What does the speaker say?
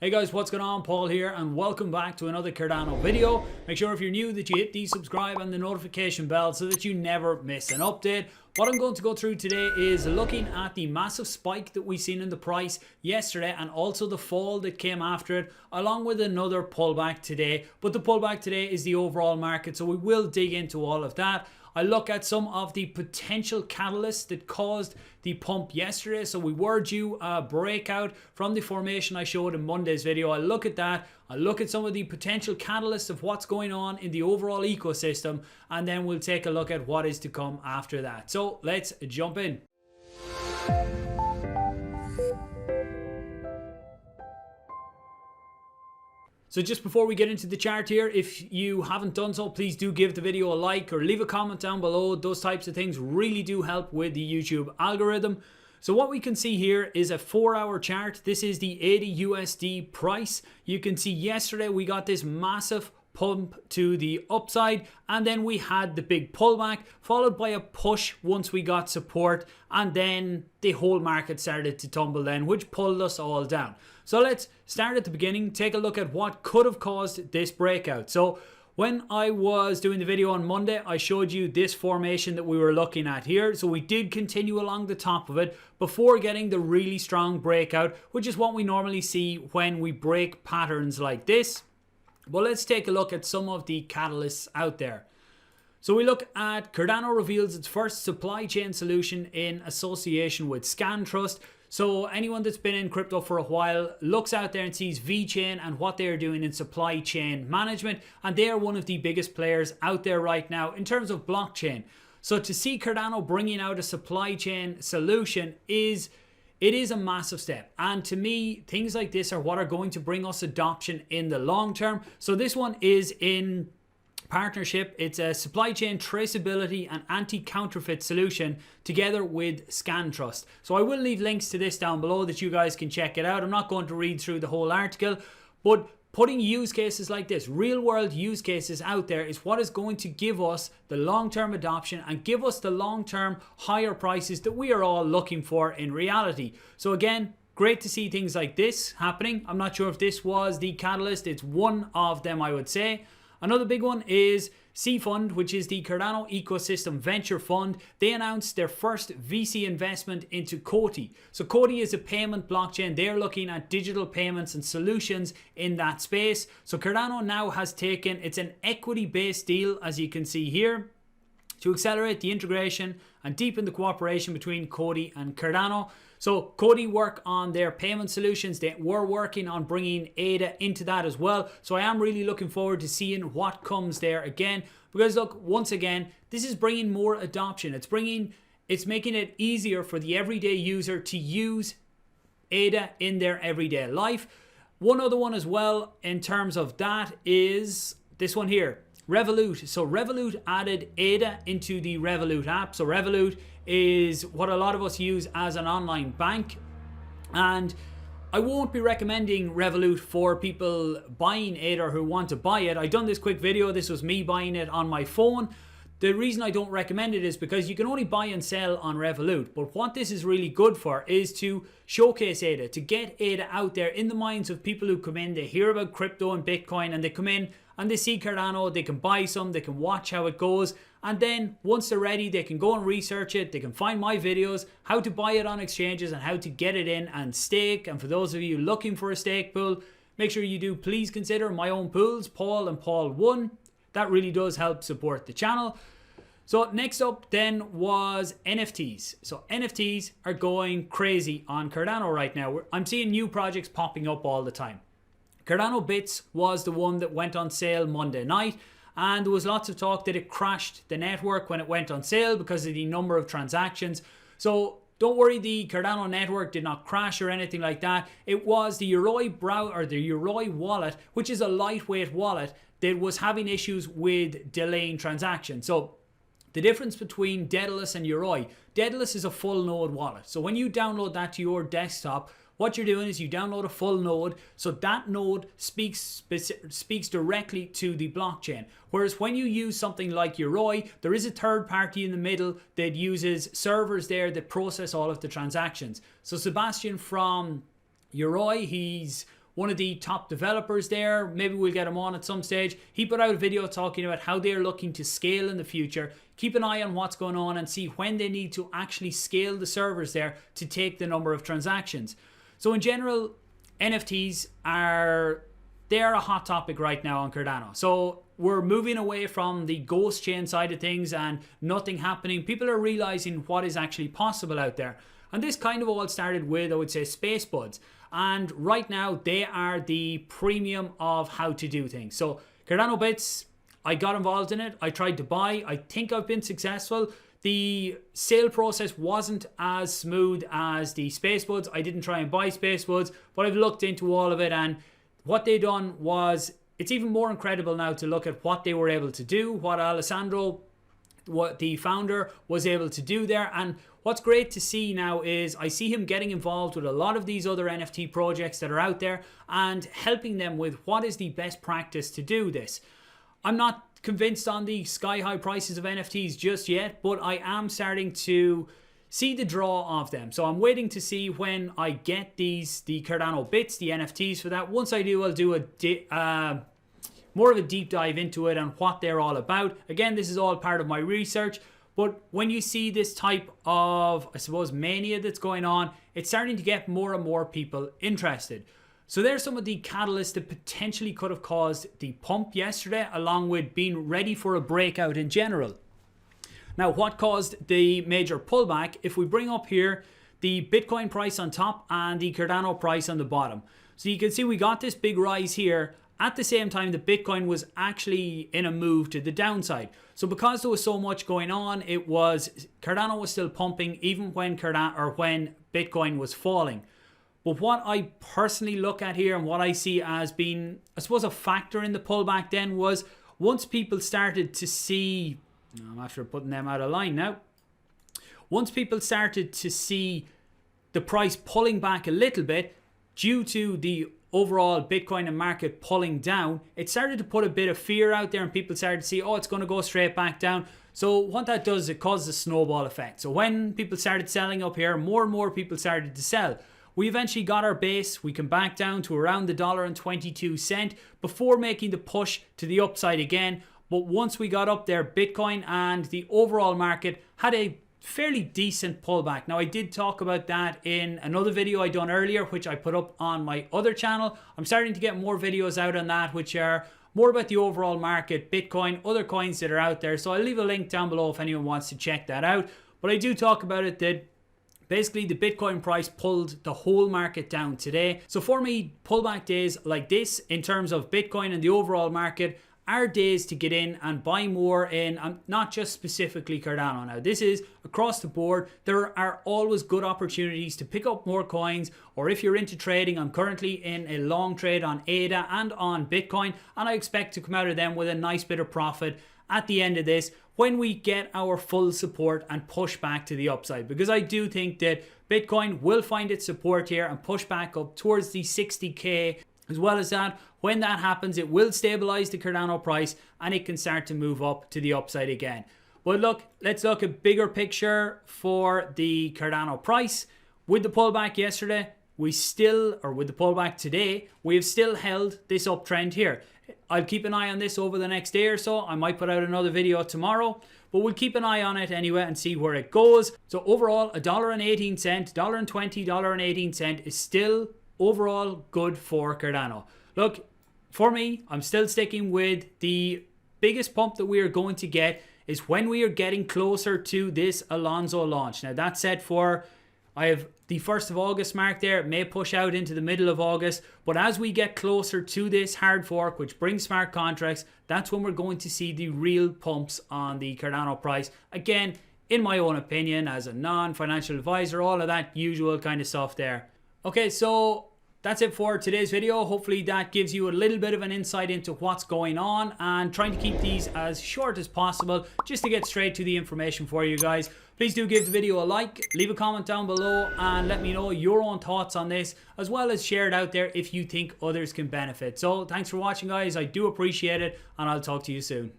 Hey guys, what's going on? Paul here and welcome back to another Cardano video. Make sure if you're new that you hit the subscribe and the notification bell so that you never miss an update. What I'm going to go through today is looking at the massive spike that we've seen in the price yesterday and also the fall that came after it, along with another pullback today. But the pullback today is the overall market, so we will dig into all of that. I look at some of the potential catalysts that caused the pump yesterday. So we were due a breakout from the formation I showed in Monday's video. I look at that. I look at some of the potential catalysts of what's going on in the overall ecosystem, and then we'll take a look at what is to come after that. So let's jump in. So just before we get into the chart here, if you haven't done so, please do give the video a like or leave a comment down below. Those types of things really do help with the YouTube algorithm. So what we can see here is a 4-hour chart. This is the ADA USD price. You can see yesterday we got this massive pump to the upside, and then we had the big pullback followed by a push once we got support, and then the whole market started to tumble then, which pulled us all down. So let's start at the beginning, take a look at what could have caused this breakout. So when I was doing the video on Monday, I showed you this formation that we were looking at here. So we did continue along the top of it before getting the really strong breakout, which is what we normally see when we break patterns like this. But let's take a look at some of the catalysts out there. So we look at Cardano reveals its first supply chain solution in association with ScanTrust. So anyone that's been in crypto for a while looks out there and sees VeChain and what they're doing in supply chain management, and they are one of the biggest players out there right now in terms of blockchain. So to see Cardano bringing out a supply chain solution is a massive step, and to me things like this are what are going to bring us adoption in the long term. So this one is in partnership. It's a supply chain traceability and anti-counterfeit solution together with ScanTrust. So I will leave links to this down below that you guys can check it out. I'm not going to read through the whole article, but putting use cases like this, real world use cases out there, is what is going to give us the long-term adoption and give us the long-term higher prices that we are all looking for in reality. So again, great to see things like this happening. I'm not sure if this was the catalyst. It's one of them, I would say. Another big one is C Fund, which is the Cardano Ecosystem Venture Fund. They announced their first VC investment into Coti. So Coti is a payment blockchain. They're looking at digital payments and solutions in that space. So Cardano now has taken, it's an equity-based deal, as you can see here, to accelerate the integration and deepen the cooperation between Coti and Cardano. So Coti work on their payment solutions. They were working on bringing ADA into that as well. So I am really looking forward to seeing what comes there again, because look, once again, this is bringing more adoption. It's making it easier for the everyday user to use ADA in their everyday life. One other one as well in terms of that is this one here, Revolut. So Revolut added ADA into the Revolut app. So Revolut is what a lot of us use as an online bank, and I won't be recommending Revolut for people buying ADA or who want to buy it. I done this quick video. This was me buying it on my phone. The reason I don't recommend it is because you can only buy and sell on Revolut. But what this is really good for is to showcase ADA, to get ADA out there in the minds of people who come in. They hear about crypto and Bitcoin and they come in and they see Cardano, they can buy some, they can watch how it goes. And then once they're ready, they can go and research it. They can find my videos, how to buy it on exchanges and how to get it in and stake. And for those of you looking for a stake pool, make sure you do please consider my own pools, Paul and Paul 1. That really does help support the channel. So next up then was NFTs. So NFTs are going crazy on Cardano right now. I'm seeing new projects popping up all the time. Cardano Bits was the one that went on sale Monday night, and there was lots of talk that it crashed the network when it went on sale because of the number of transactions. So don't worry, the Cardano network did not crash or anything like that. It was the Yoroi wallet, which is a lightweight wallet, that was having issues with delaying transactions. So the difference between Daedalus and Yoroi, Daedalus is a full node wallet. So when you download that to your desktop, what you're doing is you download a full node, so that node speaks directly to the blockchain. Whereas when you use something like Yoroi, there is a third party in the middle that uses servers there that process all of the transactions. So Sebastian from Yoroi, he's one of the top developers there. Maybe we'll get him on at some stage. He put out a video talking about how they're looking to scale in the future. Keep an eye on what's going on and see when they need to actually scale the servers there to take the number of transactions. So in general, NFTs they're a hot topic right now on Cardano. So we're moving away from the ghost chain side of things and nothing happening. People are realizing what is actually possible out there. And this kind of all started with, I would say, space buds. And right now they are the premium of how to do things. So Cardano Bits, I got involved in it. I tried to buy. I think I've been successful. The sale process wasn't as smooth as the space buds. I didn't try and buy space buds, but I've looked into all of it, and what they done was, it's even more incredible now to look at what they were able to do, what Alessandro, what the founder, was able to do there. And what's great to see now is I see him getting involved with a lot of these other NFT projects that are out there and helping them with what is the best practice to do this. I'm not convinced on the sky high prices of NFTs just yet, but I am starting to see the draw of them. So I'm waiting to see when I get the Cardano Bits, the NFTs for that. Once I do, I'll do more of a deep dive into it and what they're all about. Again, this is all part of my research, but when you see this type of, I suppose, mania that's going on, it's starting to get more and more people interested. So there's some of the catalysts that potentially could have caused the pump yesterday, along with being ready for a breakout in general. Now, what caused the major pullback? If we bring up here the Bitcoin price on top and the Cardano price on the bottom. So you can see we got this big rise here. At the same time, the Bitcoin was actually in a move to the downside. So because there was so much going on, Cardano was still pumping even when Bitcoin was falling. But what I personally look at here and what I see as being, I suppose, a factor in the pullback then was once people started to see, I'm after putting them out of line now. Once people started to see the price pulling back a little bit due to the overall Bitcoin and market pulling down, it started to put a bit of fear out there and people started to see, oh, it's going to go straight back down. So what that does is it causes a snowball effect. So when people started selling up here, more and more people started to sell. We eventually got our base. We came back down to around the $1.22 before making the push to the upside again. But once we got up there, Bitcoin and the overall market had a fairly decent pullback. Now, I did talk about that in another video I done earlier, which I put up on my other channel. I'm starting to get more videos out on that, which are more about the overall market, Bitcoin, other coins that are out there. So I'll leave a link down below if anyone wants to check that out. But I do talk about it that basically the Bitcoin price pulled the whole market down today. So for me, pullback days like this in terms of Bitcoin and the overall market are days to get in and buy more in, not just specifically Cardano. Now, this is across the board. There are always good opportunities to pick up more coins, or if you're into trading, I'm currently in a long trade on ADA and on Bitcoin, and I expect to come out of them with a nice bit of profit at the end of this when we get our full support and push back to the upside, because I do think that Bitcoin will find its support here and push back up towards the 60k. As well as that, when that happens, it will stabilize the Cardano price and it can start to move up to the upside again. But look, let's look at bigger picture for the Cardano price. With the pullback yesterday, with the pullback today, we have still held this uptrend here. I'll keep an eye on this over the next day or so. I might put out another video tomorrow, but we'll keep an eye on it anyway and see where it goes. So overall, $1.18, $1.20, $1.18 is still overall good for Cardano. Look, for me, I'm still sticking with the biggest pump that we are going to get is when we are getting closer to this Alonso launch. Now that's set for, I have the 1st of August mark there. It may push out into the middle of August, but as we get closer to this hard fork, which brings smart contracts, that's when we're going to see the real pumps on the Cardano price. Again, in my own opinion, as a non-financial advisor, all of that usual kind of stuff there. Okay, so that's it for today's video. Hopefully that gives you a little bit of an insight into what's going on, and trying to keep these as short as possible just to get straight to the information for you guys. Please do give the video a like, leave a comment down below and let me know your own thoughts on this, as well as share it out there if you think others can benefit. So thanks for watching, guys. I do appreciate it, and I'll talk to you soon.